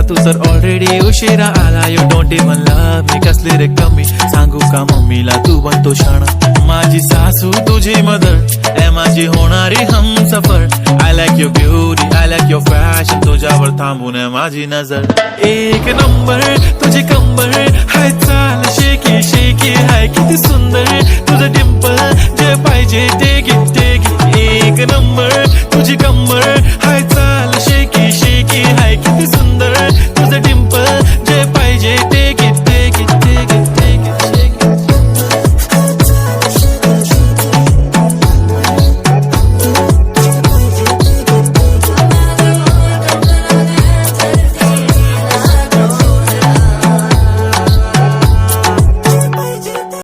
तू तर ऑलरेडी उशिरा आला. You don't even love me, कसली रे कमी सांगू का मम्मीला तू बनतो क्षण. माझी सासू तुझी मदर ए माझी होणारी Humsafar. I like your beauty, I like your fashion, तुझ्यावर थांबून आहे माझी नजर. एक नंबर तुझी कंबर हाय, चाल शेकी शेकी हाय, किती सुंदर तुझं डिंपल, जे पाहिजे ते घे ते घे. एक नंबर